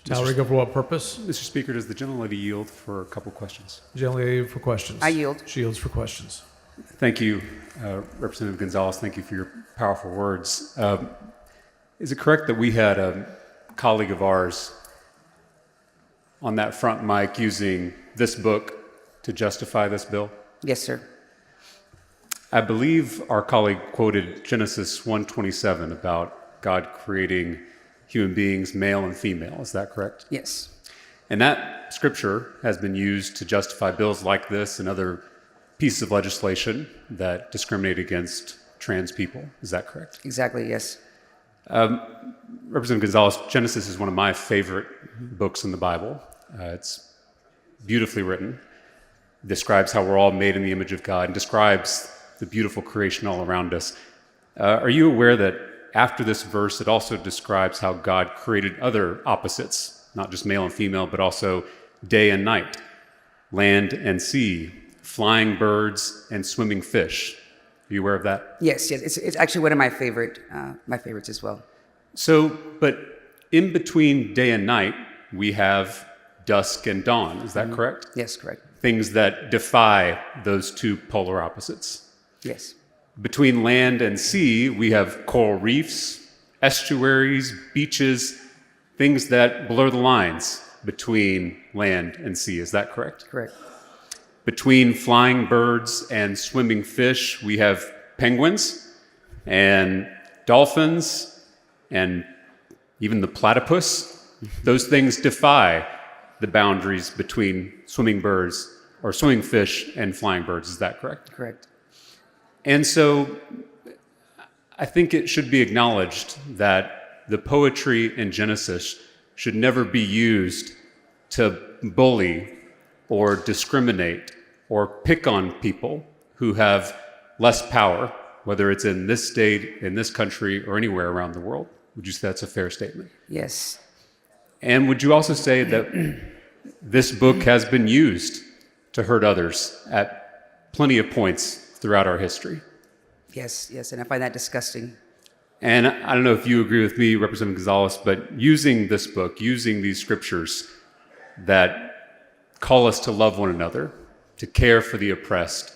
Talarico, for what purpose? Mr. Speaker, does the gentlelady yield for a couple questions? Gentlelady for questions. I yield. She yields for questions. Thank you, Representative Gonzalez. Thank you for your powerful words. Is it correct that we had a colleague of ours on that front mic using this book to justify this bill? Yes, sir. I believe our colleague quoted Genesis 1:27 about God creating human beings, male and female. Is that correct? Yes. And that scripture has been used to justify bills like this and other pieces of legislation that discriminate against trans people. Is that correct? Exactly, yes. Representative Gonzalez, Genesis is one of my favorite books in the Bible. It's beautifully written, describes how we're all made in the image of God, and describes the beautiful creation all around us. Are you aware that after this verse, it also describes how God created other opposites, not just male and female, but also day and night, land and sea, flying birds and swimming fish? Are you aware of that? Yes, yes. It's actually one of my favorites as well. So, but in between day and night, we have dusk and dawn. Is that correct? Yes, correct. Things that defy those two polar opposites. Yes. Between land and sea, we have coral reefs, estuaries, beaches, things that blur the lines between land and sea. Is that correct? Correct. Between flying birds and swimming fish, we have penguins and dolphins and even the platypus. Those things defy the boundaries between swimming birds or swimming fish and flying birds. Is that correct? Correct. And so I think it should be acknowledged that the poetry in Genesis should never be used to bully or discriminate or pick on people who have less power, whether it's in this state, in this country, or anywhere around the world. Would you say that's a fair statement? Yes. And would you also say that this book has been used to hurt others at plenty of points throughout our history? Yes, yes. And I find that disgusting. And I don't know if you agree with me, Representative Gonzalez, but using this book, using these scriptures that call us to love one another, to care for the oppressed,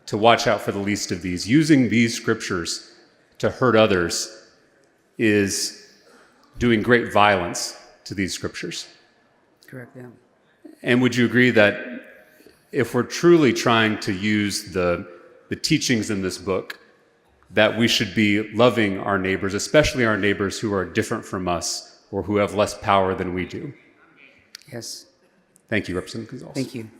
to watch out for the least of these, using these scriptures to hurt others is doing great violence to these scriptures. Correct, yeah. And would you agree that if we're truly trying to use the teachings in this book, that we should be loving our neighbors, especially our neighbors who are different from us or who have less power than we do? Yes. Thank you, Representative Gonzalez. Thank you.